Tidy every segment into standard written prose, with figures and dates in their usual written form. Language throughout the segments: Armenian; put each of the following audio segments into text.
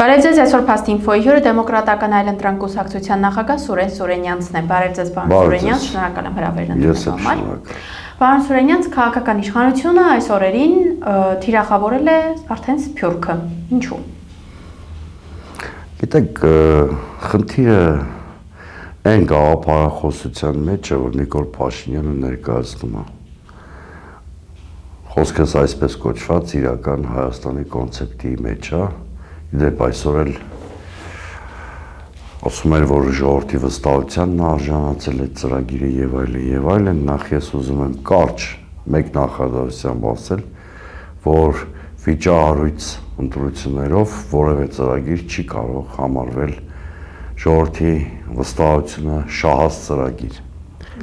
Բարև ձեզ, այսօր Fast Info-ի հյուրը դեմոկրատական այլընտրանք կուսակցության նախագահ Սուրեն Սուրենյանցն է։ Բարև ձեզ, պարոն Սուրենյանց, շնորհակալ եմ հրավերն ընդունելու համար։ Պարոն Սուրենյանց, քաղաքական իշխանությունը այս օրերին թիրախավորել է արդեն Սփյուռքը։ Ինչու՞։ Գիտեք, խնդիրը այն գաղափարախոսության մեջ է, որ Նիկոլ Փաշինյանը ներկայացնում է։ Խոսքս այսպես կոչված իրական Հայաստանի կոնցեպտի մեջ է, իդեպ այսօր էլ ասում էր, որ ժողովրդի վստահությանն արժանացել է ծրագիրը եւ այլն, նախ ես ուզում եմ կարճ մեկ նախադասությամբ ասել, որ վիճահարույց ընտրություններով որևէ ծրագիր չի կարող համարվել ժողովրդի վստահությունը շահած ծրագիր։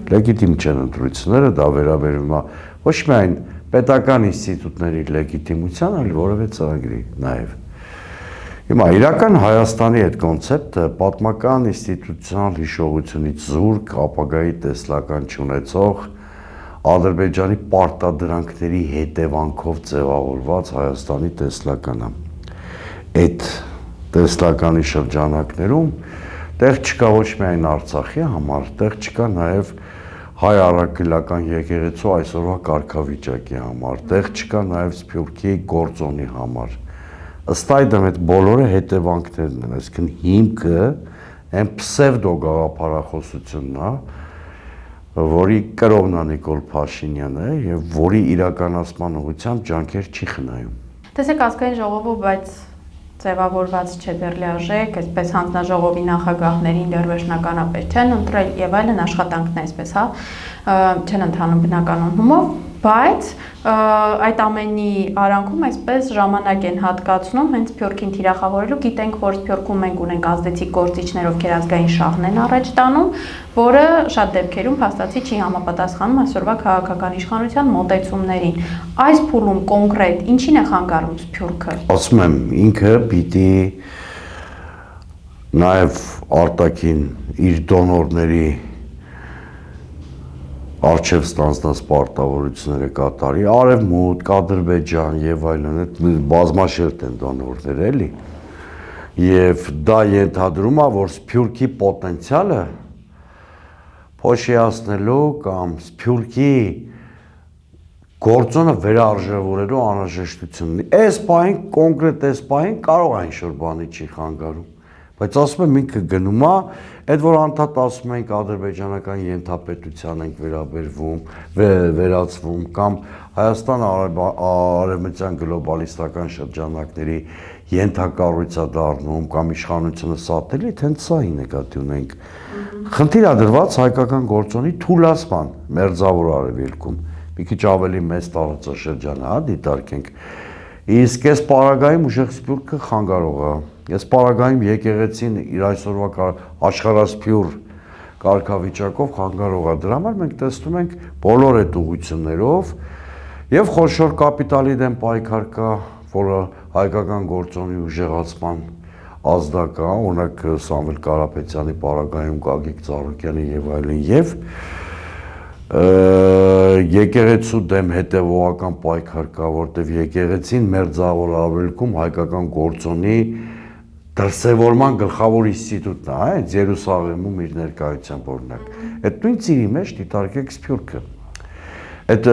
Լեգիտիմ չեն ընտրությունները, դա վերաբերում է ոչ միայն պետական ինստիտուտների լեգիտիմության, այլ որևէ ծրագրի նաև։ Հիմա իրական Հայաստանի այդ կոնցեպտը պատմական ինստիտուցիոնալ հիշողությունից զուրկ ապագայի տեսլական չունեցող Ադրբեջանի պարտադրանքների հետևանքով ձևավորված Հայաստանի տեսլականն է։ Այդ տեսլականի շրջանակներում տեղ չկա ոչ միայն Արցախի համար, տեղ չկա նաև հայ առաքելական եկեղեցու այսօրվա կարգավիճակի համար, տեղ չկա նաև Սփյուռքի գործոնի համար։ Ըստ այդմ այդ բոլորը հետևանքներն են, այսինքն հիմքը այն պսևդո գաղափարախոսությունն է, որի կրողն է Նիկոլ Փաշինյանը եւ որի իրականացման ուղղությամբ ջանքեր չի խնայում։ Տեսեք, ազգային ժողովը, բայց ձևավորված չէ դեռ լիարժեք, այսպես հանձնաժողովի նախագահներին դեռ վերջնականապես չեն ընտրել եւ այլն աշխատանքն է այսպես, հա, չեն ընթանում բնական անունով, բայց այդ ամենի արանքում այսպես ժամանակ են հատկացնում հենց Սփյուռքին թիրախավորելու, գիտենք, որ Սփյուռքում մենք ունենք ազդեցիկ գործիչներ, ովքեր ազգային շահն են առաջ տանում, որը շատ դեպքերում փաստացի չի համապատասխանում այսօրվա քաղաքական իշխանության մոտեցումներին։ Այս փուլում կոնկրետ ինչին է խանգարում Սփյուռքը։ Ասում եմ, ինքը պիտի նաև արտաքին իր դոնորների արչև ստանձնած պարտավորությունները կատարի, Արևմուտք, Ադրբեջան եւ այլն, այդ բազմաշերտ են դոնորներ էլի։ Եվ դա ենթադրում է, որ Սփյուռքի պոտենցիալը փոշիացնելու կամ Սփյուռքի գործոնը վերարժևորելու անհրաժեշտություն ունի։ Այս պահին, կոնկրետ այս պահին կարող է ինչ-որ բանի չի խանգարում, բայց ասում եմ ինքը գնում է, այդ որ անդադ ասում ենք ադրբեջանական ենթապետության ենք վերածվում կամ Հայաստանը արևմտյան գլոբալիստական շրջանակների ենթակառույց է դառնում կամ իշխանությունը սատելիտ, հենց սա նկատի ունենք։ Խնդիր է դրված հայկական գործոնի թուլացման մերձավոր արևելքում, մի քիչ ավելի մեծ տարածաշրջան, հա, դիտարկենք։ Իսկ այս պարագայում ուժեղ Սփյուռքը խանգարող է։ Այս պարագայում եկեղեցին իր այսօրվա աշխարհասփյուռ կարգավիճակով խանգարող է։ Դրա համար մենք տեսնում ենք բոլոր այդ ուղղություններով եւ խոշոր կապիտալի դեմ պայքար կա, որը հայկական գործոնի ուժեղացման ազդակ է, օրինակ Սամվել Կարապետյանի պարագայում Գագիկ Ծառուկյանի եւ այլն եւ եկեղեցու դեմ հետևողական պայքար կա, որտեղ եկեղեցին մերձավոր արևելքում հայկական գործոնի դրսևորման գլխավոր ինստիտուտն է, այդ Երուսաղեմում իր ներկայությամբ օրինակ։ Այդ նույն ծիրի մեջ դիտարկեք Սփյուռքը։ Այդ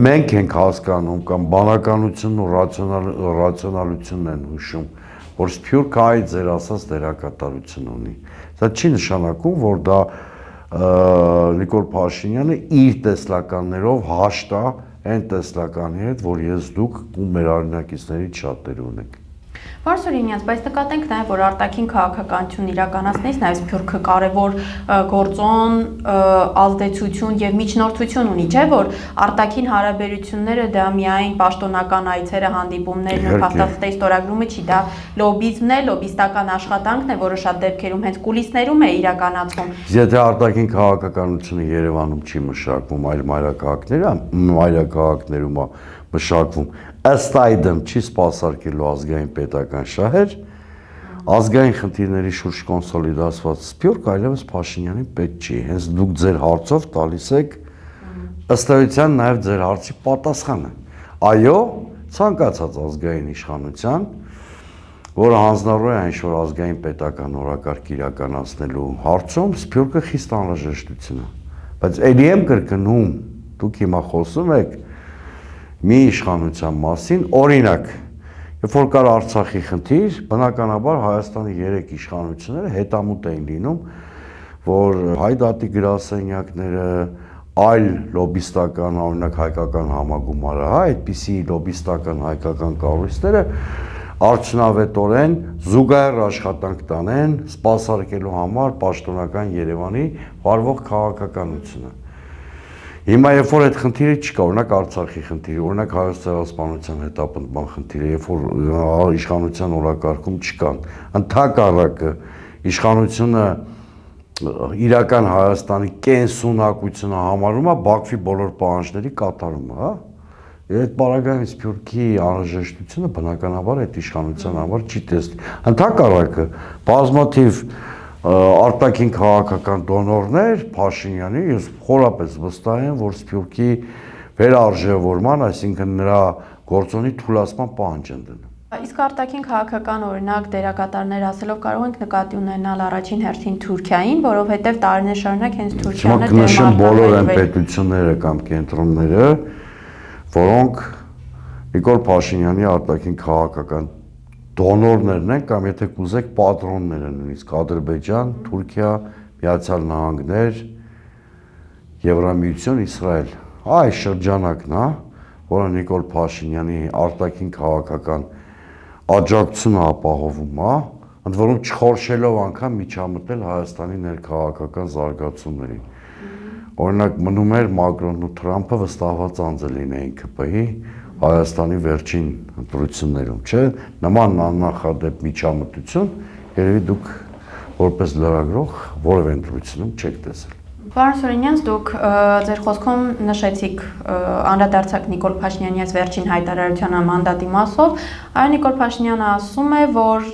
մենք ենք հասկանում կամ բանականությունն ու ռացիոնալությունն են հուշում, որ Սփյուռքը այդ ձեր ասած դերակատարություն ունի։ Դա չի նշանակում, որ դա Նիկոլ Փաշինյանը իր տեսլականներով հաշտ է այն տեսլականի հետ, որ ես դուք ու մեր օրինակիցներից շատերը ունենք։ Պարոն Սուրենյանց, բայց նկատենք նաև, որ արտաքին քաղաքականություն իրականացնելիս նաև Սփյուռքը կարևոր գործոն, ազդեցություն եւ միջնորդություն ունի, չէ՞ որ արտաքին հարաբերությունները դա միայն պաշտոնական այցերը, հանդիպումներն ու փաստաթղթերի ստորագրումը չի, դա լոբիզմն է, լոբիստական աշխատանքն է, որը շատ դեպքերում հենց կուլիսներում է իրականացվում։ Եթե արտաքին քաղաքականությունը Երևանում չի մշակվում, այլ մայրաքաղաքներում է մշակվում, ըստ այդմ չի սպասարկելու ազգային պետական շահեր, ազգային խնդիրների շուրջ կոնսոլիդացված Սփյուռք այլևս Փաշինյանին պետք չի, հենց դուք ձեր հարցով տալիս եք ըստ էության նաև ձեր հարցի պատասխանը։ Այո, ցանկացած ազգային իշխանության որը հանձնառու է ինչ-որ ազգային պետական օրակարգ իրականացնելու հարցում, Սփյուռքը խիստ անհրաժեշտություն է։ Բայց ելի եմ կրկնում, դուք հիմա խոսում եք մի իշխանության մասին, օրինակ, երբ որ կար Արցախի խնդիր, բնականաբար Հայաստանի 3 իշխանությունները հետամուտ էին լինում, որ հայ դատի գրասենյակները, այլ լոբիստական, օրինակ հայկական համագումարը, այդպիսի լոբիստական հայկական կառույցները արդյունավետորեն զուգահեռ աշխատանք տանեն, սպասարկելու համար պաշտոնական Երևանի վարվող քաղաքականությունը։ Հիմա երբ որ այդ խնդիրը չկա, օրինակ Արցախի խնդիրը, օրինակ Հայոց ցեղասպանության հետապնդման խնդիրը, երբ որ իշխանության օրակարգում չկան, ընդհակառակը իշխանությունը իրական Հայաստանի կենսունակությունը համարում է Բաքվի բոլոր պահանջների կատարումը, հա։ Այդ պարագայում Սփյուռքի անհրաժեշտությունը բնականաբար այդ իշխանության համար չի տեսնի։ Ընդհակառակը բազմաթիվ արտաքին քաղաքական դոնորներ Փաշինյանի, ես խորապես վստահ եմ, որ Սփյուռքի վերարժևորման, այսինքն նրա գործոնի թուլացման պահանջ են դնում։ Իսկ արտաքին քաղաքական օրինակ դերակատարներ ասելով կարող ենք նկատի ունենալ առաջին հերթին Թուրքիային, որովհետև տարիներ շարունակ հենց Թուրքիան է կնշեմ բոլոր այն պետությունները կամ կենտրոնները, որոնք Նիկոլ Փաշինյանի արտաքին քաղաքական դոնորներն են կամ եթե կուզեք պատրոններ են, նույնիսկ Ադրբեջան, Թուրքիա, Միացյալ Նահանգներ, Եվրամիություն, Իսրայել։ Այս շրջանակն է, որը Նիկոլ Փաշինյանի արտաքին քաղաքական աջակցությունը ապահովում է, ընդ որում չխորշելով անգամ միջամտել Հայաստանի ներքաղաքական զարգացումներին։ Օրինակ մնում էր Մակրոնն ու Թրամփը վստահված անձը լինեին ԿՊ-ի Հայաստանի վերջին ընտրություններում, չէ՞։ Նման աննախադեպ միջամտություն երևի դուք որպես լրագրող որևէ ընտրությունում չեք տեսել։ Պարոն Սուրենյանց, դուք ձեր խոսքում նշեցիք անդրադարձակ Նիկոլ Փաշինյանի այս վերջին հայտարարության մանդատի մասով, այո Նիկոլ Փաշինյանը ասում է, որ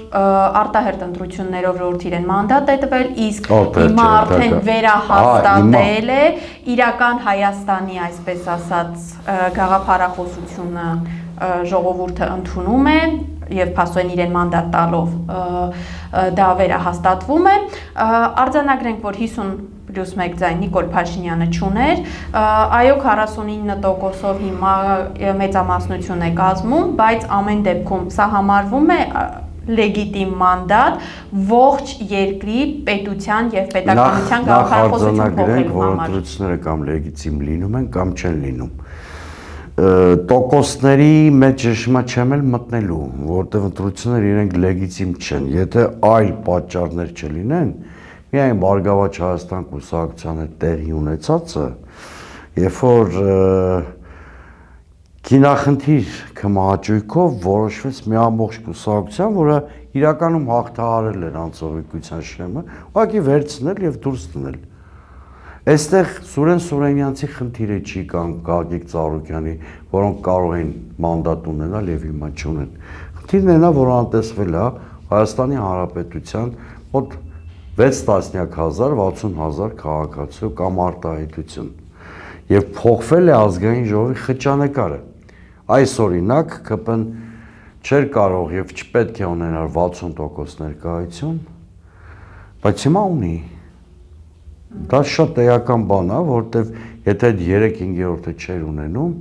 արտահերտ ընտրություններով ժողովրդին են մանդատ է տվել, իսկ հիմա արդեն վերահաստատել է իրական Հայաստանի, այսպես ասած, գաղափարախոսությունը ժողովուրդը ընդունում է եւ փաստորեն իրեն մանդատ տալով դա վերահաստատվում է։ Արձանագրենք, որ 50+1 ձայն Նիկոլ Փաշինյանը չուներ, այո 49%-ով հիմա մեծամասնություն է կազմում, բայց ամեն դեպքում սա համարվում է լեգիտիմ մանդատ ողջ երկրի պետության եւ պետականության գաղափարախոսություն փոխելու համար։ Որ ընտրությունները կամ լեգիտիմ լինում են կամ չեն լինում։ Տոկոսների մեջ հիմա չեմ էլ մտնելու, որտեղ ընտրությունները իրենք լեգիտիմ չեն։ Եթե այլ պատճառներ չլինեն, միայն Բարգավաճ Հայաստան կուսակցության հետ տեղի ունեցածը, երբ որ քինախնդիր կմահաճույքով որոշվեց մի ամբողջ կուսակցության, որը իրականում հաղթահարել էր անցողիկության շեմը, ուղղակի վերցնել եւ դուրս դնել։ Այստեղ Սուրեն Սուրենյանցի խնդիրը չի կամ Գագիկ Ծառուկյանի, որոնք կարող են մանդատ ունենալ եւ հիմա չունեն։ Խնդիրն է նա, որ անտեսվել է Հայաստանի Հանրապետության մոտ 6,000 քաղաքացու կամ արտահայտություն եւ փոխվել է ազգային ժողովի խճանկարը։ Այս օրինակ ԿՊ-ն չէր կարող եւ չպետք է ունենար 60% ներկայություն, բայց հիմա ունի։ Դա շատ էական բան է, որովհետև եթե 3/5-ը չէր ունենում,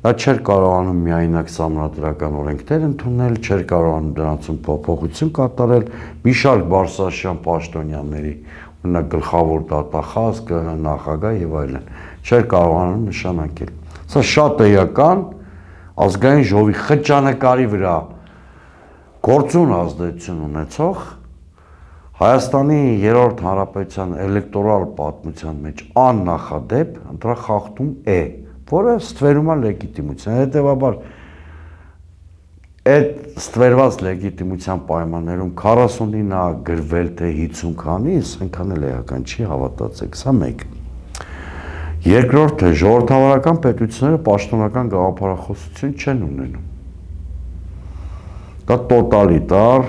դա չէր կարողանում միայնակ սահմանադրական օրենքներ ընդունել, չէր կարողանում դրանցում փոփոխություն կատարել, մի շարք բարձրաստիճան պաշտոնյաների, օրինակ գլխավոր դատախազ, ԿՀ նախագահ եւ այլն, չէր կարողանում նշանակել։ Սա շատ էական ազգային ժողովի խճանկարի վրա գործուն ազդեցություն ունեցող Հայաստանի երրորդ հանրապետության էլեկտորալ պատմության մեջ աննախադեպ ընտրախախտում է, որը ստվերում է լեգիտիմության։ Հետևաբար այդ ստվերված լեգիտիմության պայմաններում 49-ը գրվել թե 50 քանի, այնքան էլ էական չի, հավատացեք, սա մեկ։ Երկրորդը ժողովրդավարական պետությունները պաշտոնական գաղափարախոսություն չեն ունենում։ Դա տոտալիտար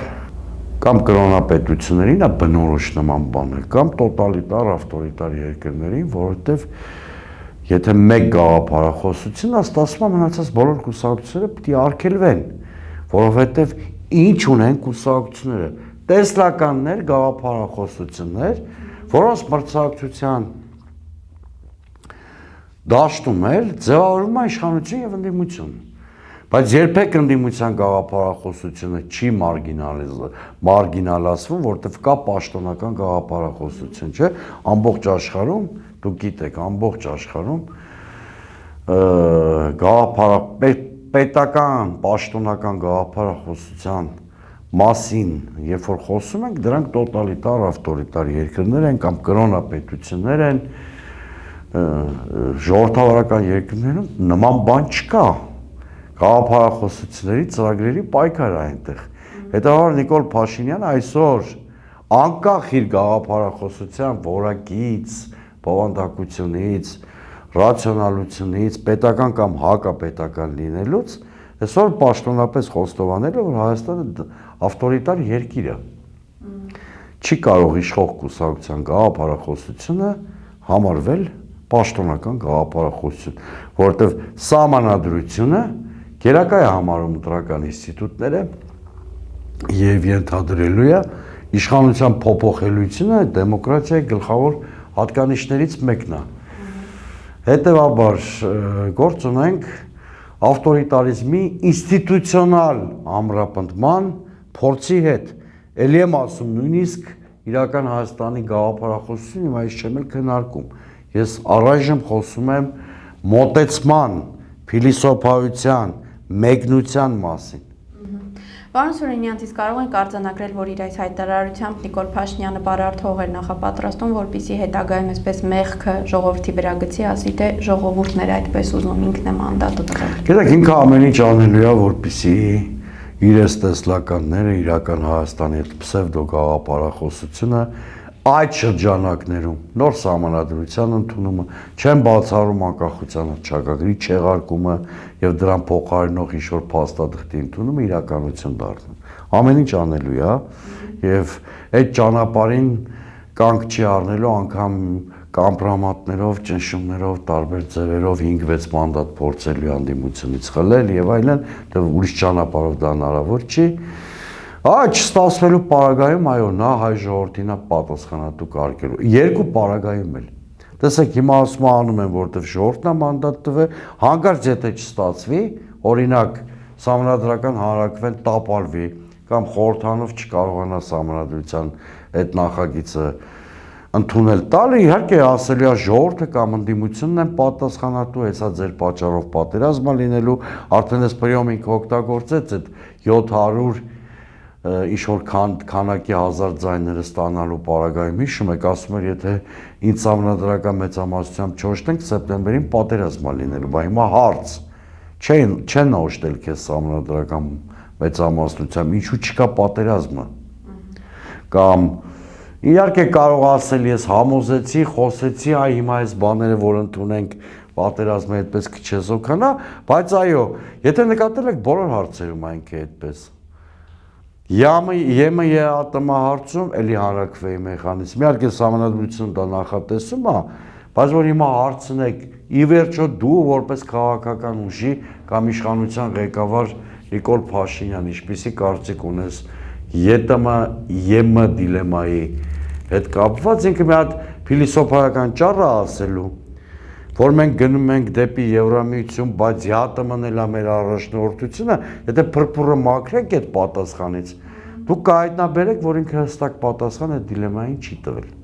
կամ կրոնապետություններին է բնորոշ նման բաներ, կամ տոտալիտար, ավտորիտար երկրներին, որովհետև եթե մեկ գաղափարախոսություն, ստացվում է մնացած բոլոր կուսակցությունները պետք է արգելվեն, որովհետև Ինչ ունեն կուսակցությունները, տեսլականներ, գաղափարախոսություններ, որոնց մրցակցության դաշտում էլ ձևավորվում է իշխանություն եւ ընդդիմություն։ Բայց երբեք ընդդիմության գաղափարախոսությունը չի մարգինալացվում, որտեղ կա պաշտոնական գաղափարախոսություն, չէ՞։ Ամբողջ աշխարհում, դուք գիտեք, ամբողջ աշխարհում պետական, պաշտոնական գաղափարախոսության մասին, երբ որ խոսում ենք, դրանք տոտալիտար, ավտորիտար երկրներ են կամ կրոնապետություններ են, ժողովրդավարական երկրներում նման բան չկա։ Գաղափարախոսությունների ծրագրերի պայքար է այնտեղ։ Հետևաբար Նիկոլ Փաշինյանը այսօր անկախ իր գաղափարախոսության որակից, բովանդակությունից, ռացիոնալությունից, պետական կամ հակապետական լինելուց, այսօր պաշտոնապես խոստովանել է, որ Հայաստանը ավտորիտար երկիր է։ Չի կարող իշխող կուսակցության գաղափարախոսությունը համարվել պաշտոնական գաղափարախոսություն, որովհետև սահմանադրությունը գերակա է համարում ընտրական ինստիտուտները եւ ենթադրելու է իշխանության փոփոխելիությունը դեմոկրատիայի գլխավոր հատկանիշներից մեկն է։ Հետևաբար գործ ունենք ավտորիտարիզմի ինստիտուցիոնալ ամրապնդման փորձի հետ։ Էլի եմ ասում, նույնիսկ իրական Հայաստանի գաղափարախոսությունը հիմա ես չեմ էլ քննարկում։ Ես առայժմ խոսում եմ մոտեցման, փիլիսոփայության, մեկնության մասին։ Պարոն Սուրենյան, իսկ կարող ենք արձանագրել, որ իր այս հայտարարությամբ Նիկոլ Փաշինյանը բարարթող էր նախապատրաստում, որպեսզի հետագայում այսպես մեղքը ժողովրդի վրա գցի, ասի թե ժողովուրդն էր այդպես ուզում, ինքն է մանդատը տվել։ Գիտեք, ինքը ամեն ինչ անելու է, որպեսզի իր տեսլականները իրական Հայաստանի հետ պսևդո գաղափարախոսությունը այդ շրջանակներում նոր սահմանադրության ընդունումը, չեն բացառում անկախության հռչակագրի չեղարկումը եւ դրան փոխարինող ինչ-որ փաստաթղթի ընդունումը իրականություն դառնում։ Ամեն ինչ անելու է, եւ այդ ճանապարհին կանգ չի առնելու անգամ կամպրոմատներով, ճնշումներով, տարբեր ձևերով 5-6 մանդատ փորձելու անդիմությունից խլել եւ այլն, դե ուրիշ ճանապարհով դա հնարավոր չի։ Չստացվելու պարագայում, այո, նա հայ ժողովրդին է պատասխանատու կարգելու։ Երկու պարագայում էլ։ Տեսեք, հիմա ասում անում են, որովհետև ժողովրդն է մանդատ տվել, հանկարծ եթե չստացվի, օրինակ սահմանադրական հանրակրվեն տապալվի կամ խորհրդանով չկարողանա սահմանադրության այդ նախագիծը ընդունել տալը, իհարկե ասելու է ժողովուրդը կամ ընդդիմությունն են պատասխանատու, հեսա ձեր պատճառով պատերազմը լինելու, արդեն այս պրիոմինքը օգտագործեց այդ 700 ինչ-որ քանակի հազար ձայները ստանալու պարագայում, հիշում եք, ասում էր, եթե ինձ սահմանադրական մեծամասնությամբ չօժտենք, սեպտեմբերին պատերազմ է լինելու, բայց հիմա հարց չեն օժտել քեզ սահմանադրական մեծամասնությամբ, ինչու չկա պատերազմը։ Կամ իհարկե կարող ասել, ես համոզեցի, խոսեցի, այ հիմա այս բաները, որ ընդունենք պատերազմը այդպես քչեզոքանա, բայց այո, եթե նկատել եք բոլոր հարցերում այնք է այդպես։ ԵՄԵԱՏՄ հարցում էլի հանրակրվեի մեխանիզմ, իհարկե սահմանադրությունը դա նախատեսում է, բայց որ հիմա հարցնեք, ի վերջո դու որպես քաղաքական ուժի կամ իշխանության ղեկավար Նիկոլ Փաշինյան, ինչպիսի կարծիք ունես ԵՏՄ դիլեմայի հետ կապված, ինքը մի հատ փիլիսոփայական ճառ է ասելու, որ մենք գնում ենք դեպի Եվրամիություն, բայց ԵԱՏՄ-ն էլ է մեր առաջնորդությունը, եթե փրփուրը մաքրենք այդ պատասխանից, դուք կհայտնաբերեք, որ ինքը հստակ պատասխան այդ դիլեմային չի տվել։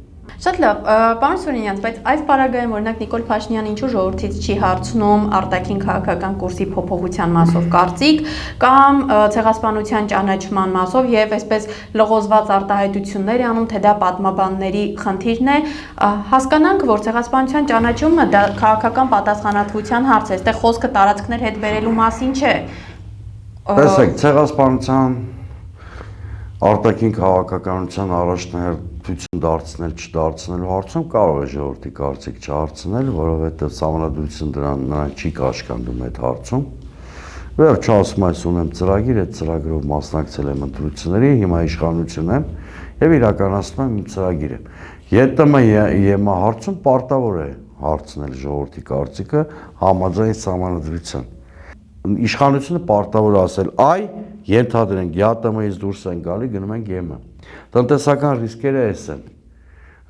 Շատ լավ, պարոն Սուրենյան, բայց այս պարագայում օրինակ Նիկոլ Փաշինյանը ինչու ժողովրդից չի հարցնում արտաքին քաղաքական կուրսի փոփոխության մասով կարծիք կամ ցեղասպանության ճանաչման մասով եւ այսպես լղոզված արտահայտություններ է անում, թե դա պատմաբանների խնդիրն է, հասկանանք, որ ցեղասպանության ճանաչումը դա քաղաքական պատասխանատվության հարց է, այստեղ խոսքը տարածքներ հետ բերելու մասին չէ։ Տեսեք, ցեղասպանության արտաքին քաղաքականության առաջնահերթություն դարձնել չդարձնելու հարցում կարող է ժողովրդի կարծիք չհարցնել, որովհետև սահմանադրությունը նրան չի կաշկանդում այդ հարցում։ Վերջ ասում այս ունեմ ծրագիր, այդ ծրագրով մասնակցել եմ ընտրությունների, հիմա իշխանություն եմ եւ իրականացնում եմ իմ ծրագիրը։ ԵՏՄ հարցում պարտավոր է հարցնել ժողովրդի կարծիքը համաձայն սահմանադրության։ Իշխանությունը պարտավոր է ասել այ ենթադրենք ԵԱՏՄ-ից դուրս են գալի, գնում են ԵՄ։ Տնտեսական ռիսկերը էս են։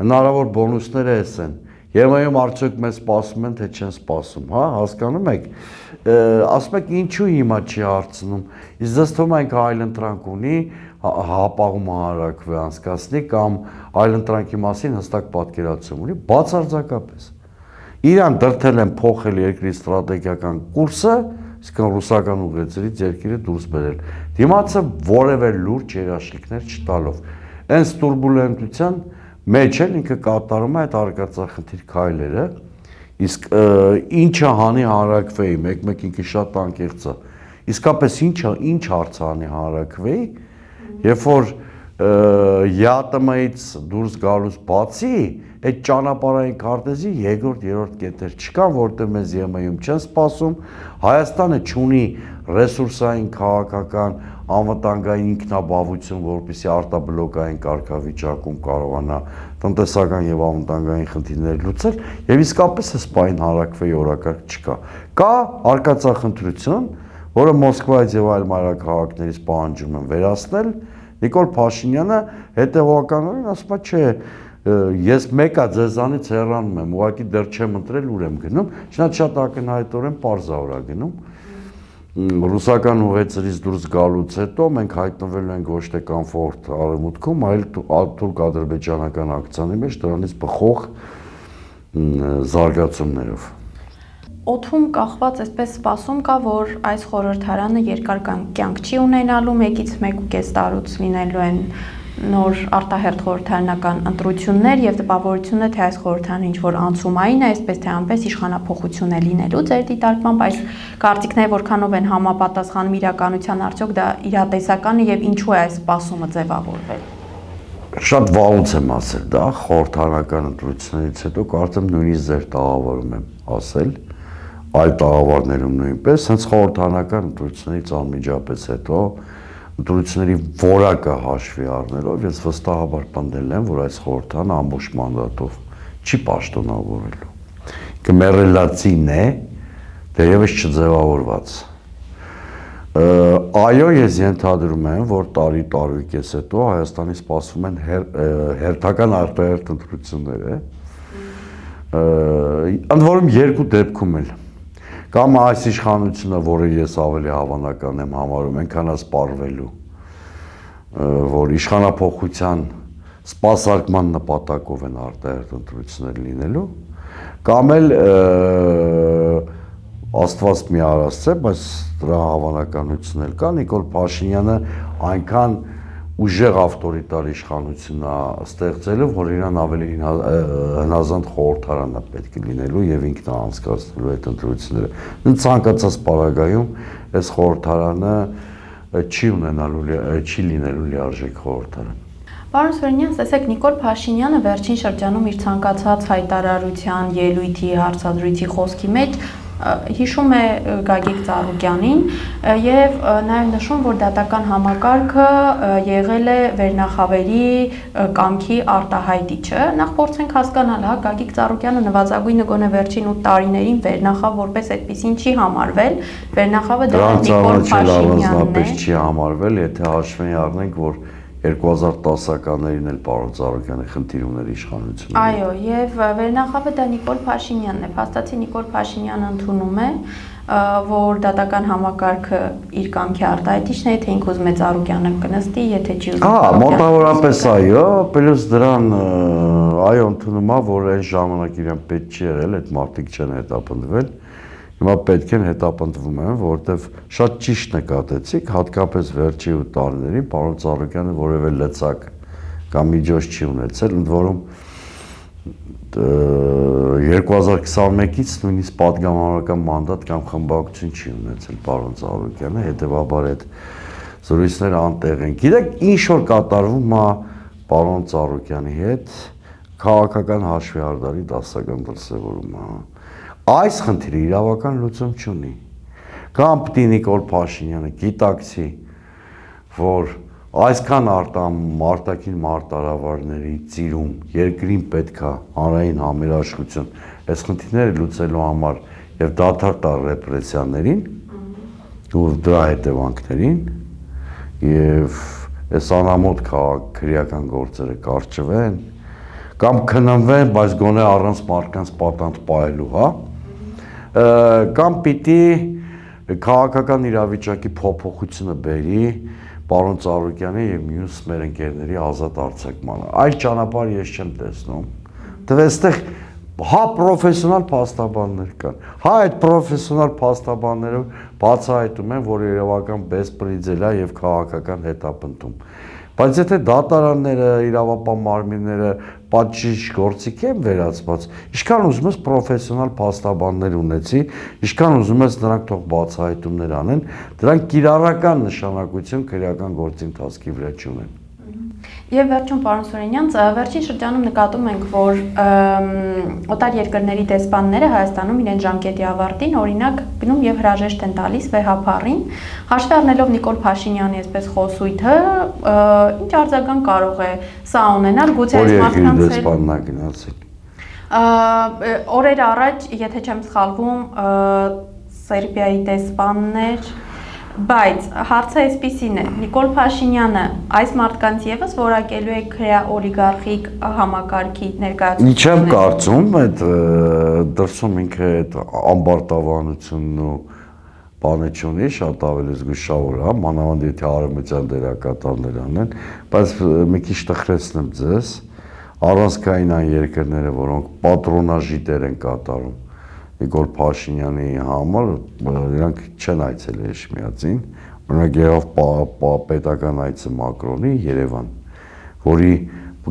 Հնարավոր բոնուսները էս են։ ԵՄ-ում արդյոք մեզ սպասում են, թե չեն սպասում, հա, հասկանում եք։ Ասում եք ինչու հիմա չի հարցնում։ Իսկ դες թվում է այլընտրանք ունի, հապաղում հանրակրվե անցկացնի կամ այլընտրանքի մասին հստակ պատկերացում ունի, բացարձակապես։ Իրան դրթել են փոխել երկրի ստրատեգիական կուրսը, իսկ ռուսական ուղեցրից երկիրը դուրս բերել։ Դիմացը որևէ լուրջ երաշխիքներ չտալով։ Այս տուրբուլենտության մեջ էլ ինքը կատարում է այդ արկածախնդիր քայլերը, իսկ ինչը հանի հանրակրվեի, մեկ ինքը շատ անկեղծ է։ Իսկապես ինչ հարց անի հանրակրվեի, երբ որ ԵԱՏՄ-ից դուրս գալուց բացի այդ ճանապարհային քարտեզի երկրորդ, երրորդ կետեր չկան, որտեղ մեզ ԵՄ-ում չեն սպասում, Հայաստանը չունի ռեսուրսային, քաղաքական, անվտանգային ինքնաբավություն, որպեսզի արտաբլոկային կարգավիճակում կարողանա տնտեսական եւ անվտանգային խնդիրներ լուծել, եւ իսկապես այս պայն հանրակրվեի օրակարգ չկա։ Կա արկածախնդրություն, որը Մոսկվայից եւ այլ մայրաքաղաքներից պահանջում են վերացնել, Նիկոլ Փաշինյանը հետևողականորեն ասում է, չէ, ես մեկա ձեզանից հեռանում եմ, ուղղակի դեռ չեմ ընտրել, ուր եմ գնում, չնայած շատ ակնհայտորեն պարզավոր է գնում։ Ռուսական ուղեցրից դուրս գալուց հետո մենք հայտնվելու ենք ոչ թե կոմֆորտ արևմուտքում, այլ թուրք-ադրբեջանական ակցիաների մեջ դրանից բխող զարգացումներով։ Օդում կախված այսպես սպասում կա, որ այս խորհրդարանը երկար կյանք չի ունենալու, 1-1.5 տարուց լինելու են նոր արտահերթ խորհրդարանական ընտրություններ եւ տպավորությունը, թե այս խորհրդարանը ինչ-որ անցումային է, այսպես թե այնպես իշխանափոխություն է լինելու ձեր դիտարկմամբ, այս կարծիքները որքանով են համապատասխանում իրականության, արդյոք դա իրատեսական է եւ ինչու է այս սպասումը ձևավորվել։ Շատ վաղուց եմ ասել դա, խորհրդարանական ընտրություններից հետո կարծեմ նույնիսկ ձեր տաղավարում եմ ասել, այլ տաղավարներում նույնպես, հենց խորհրդարանական ընտրություններից անմիջապես հետո ընտրությունների որակը հաշվի առնելով ես վստահաբար պնդել եմ, որ այս խորհրդարանը ամբողջ մանդատով չի պաշտոնավորելու։ Կմեռելացին է, դերևս չձևավորված։ Այո, ես ենթադրում եմ, որ տարի-տարուկես հետո Հայաստանի սպասվում են հերթական արտահերթ ընտրություններ, ընդ որում երկու դեպքում էլ կամ այս իշխանությունը, որը ես ավելի հավանական եմ համարում, այնքան է սպառվելու, որ իշխանափոխության սպասարկման նպատակով են արտահերթ ընտրություններ լինելու, կամ էլ Աստված մի արասցե, բայց դրա հավանականությունն էլ կա, Նիկոլ Փաշինյանը այնքան ուժեղ ավտորիտար իշխանություն է ստեղծելով, որ իրան ավելի հնազանդ խորհրդարան է պետք է լինելու եւ ինքն է անցկացնելու այդ ընտրությունները։ Ցանկացած պարագայում այս խորհրդարանը չի լինելու լիարժեք խորհրդարան։ Պարոն Սուրենյան, ասեք, Նիկոլ Փաշինյանը վերջին շրջանում իր ցանկացած հայտարարության, ելույթի, հարցադրույթի խոսքի մեջ հիշում է Գագիկ Ծառուկյանին եւ նաեւ նշում, որ դատական համակարգը եղել է վերնախավերի կամքի արտահայտիչը։ Նախ փորձենք հասկանալ, հա, Գագիկ Ծառուկյանը նվազագույնը գոնե վերջին 8 տարիներին վերնախավ որպես այդպեսին չի համարվել։ Վերնախավը դա Նիկոլ Փաշինյանն է։ Չի համարվել, եթե հաշվի առնենք, որ 2010-ականներին էլ պարոն Ծառուկյանը խնդիր ուներ իշխանությունում։ Այո, եւ վերնախավը դա Նիկոլ Փաշինյանն է։ Փաստացի Նիկոլ Փաշինյանը ընդունում է, որ դատական համակարգը իր կամքի արտահայտիչն է, թե ինքը ուզում է Ծառուկյանը կնստի, եթե չի ուզում։ Մոտավորապես այո, պլյուս դրան այո ընդունում է, որ այն ժամանակ իրեն պետք չի եղել, այդ մարդիկ չեն հետապնդվել։ Հիմա պետք են հետապնդվում են, որովհետև շատ ճիշտ նկատեցիք, հատկապես վերջի 8 տարիներին պարոն Ծառուկյանը որևէ լծակ կամ միջոց չի ունեցել, ընդ որում 2021-ից նույնիսկ պատգամավորական մանդատ կամ խմբակցություն չի ունեցել պարոն Ծառուկյանը, հետևաբար այդ զրույցները անտեղ են։ Գիտեք, ինչ որ կատարվում է պարոն Ծառուկյանի հետ քաղաքական հաշվի դասական դրսևորումը։ Այս խնդիրը իրավական լուծում չունի։ Կամ պիտի Նիկոլ Փաշինյանը գիտակցի, որ այսքան արտաքին մարտահրավերների ծիրում երկրին պետքա հանրային համերաշխություն այս խնդիրները լուծելու համար եւ դադար տալ ռեպրեսիաներին ու դրա հետևանքներին, եւ այս անամոթ քրեական գործերը կարճվեն կամ քննվեն, բայց գոնե առանց մարդկանց պատանդ պահելու, հա, կամ պիտի քաղաքական իրավիճակի փոփոխությունը բերի պարոն Ծառուկյանի եւ մյուս մեր ընկերների ազատ արձակմանը։ Այլ ճանապարհ ես չեմ տեսնում։ Դե այստեղ հա պրոֆեսիոնալ փաստաբաններ կան։ Հա այդ պրոֆեսիոնալ փաստաբանները բացահայտում են, որ իրավական բեսպրիձել է եւ քաղաքական հետապնդում։ Բայց եթե դատարանները, իրավապահ մարմինները պատժիչ գործիք են վերածված, ինչքան ուզում ես պրոֆեսիոնալ փաստաբաններ ունեցի, ինչքան ուզում ես նրանք թող բացահայտումներ անեն, դրանք կիրառական նշանակություն քրեական գործի ընթացքի վրա չունեն։ Եվ վերջում պարոն Սուրենյան, վերջին շրջանում նկատում ենք, որ օտար երկրների դեսպանները Հայաստանում իրեն ժամկետի ավարտին օրինակ գնում եւ հրաժեշտ են տալիս վեհափառին, հաշվի առնելով Նիկոլ Փաշինյանի այսպես խոսույթը, ինչ արձագանք կարող է սա ունենալ, գուցե այս մարդկանց դեսպանն է գնացել։ Օրեր առաջ, եթե չեմ սխալվում, Սերբիայի դեսպաններ Բայց հարցը այսպիսին է, Նիկոլ Փաշինյանը այս մարդկանց եւս որակելու է քրեա օլիգարխիկ համակարգի ներկայացուցիչներ։ Չեմ կարծում, այդ դրսում ինքը այդ ամբարտավանությունն ու բանը չունի, շատ ավելի զգուշավոր է, մանավանդ եթե արևմտյան դերակատարներ անեն, բայց մի քիչ տխրեցնեմ ձեզ, առանցքային այն երկրները, որոնք պատրոնաժի դեր են կատարում Նիկոլ Փաշինյանի համար, նրանք չեն այցելել Էշմիածին, օրինակ եղավ պետական այցը Մակրոնի Երևան, որի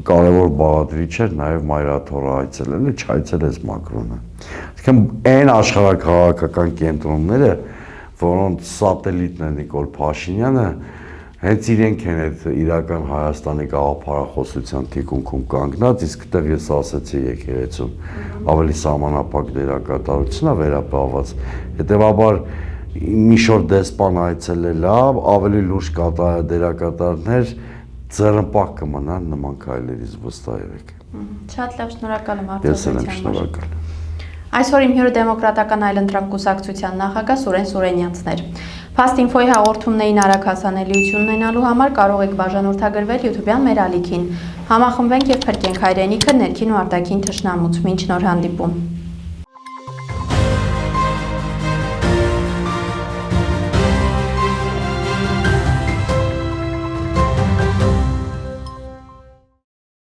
կարևոր բաղադրիչ էր նաև մայրաթորը այցելելը, չայցելեց Մակրոնը։ Այսինքն այն աշխարհաքաղաքական կենտրոնները, որոնց սատելիտն է Նիկոլ Փաշինյանը, հենց իրենք են այդ իրական Հայաստանի գաղափարախոսության թիկունքում կանգնած, իսկ այդտեղ ես ասացի եկեղեցում ավելի սահմանափակ դերակատարությունն է վերապահված։ Հետևաբար մի շոր դեսպան այցելել է, ավելի լուրջ դերակատարներ ձեռնպահ կմնան նման քայլերից վստահ եղեք։ Շատ լավ, շնորհակալ եմ Ես եմ արտահայտության համար։ շնորհակալ։ Այսօր իմ հյուրը Դեմոկրատական այլընտրանք կուսակցության նախագահ Սուրեն Սուրենյանցն էր։ Fast-Info-ի հաղորդումներին արագ հասանելիություն ունենալու համար կարող եք բաժանորդագրվել YouTube-յան մեր ալիքին։ Համախմբենք եւ փրկենք հայրենիքը ներքին ու արտաքին թշնամուց։ Մինչ նոր հանդիպում։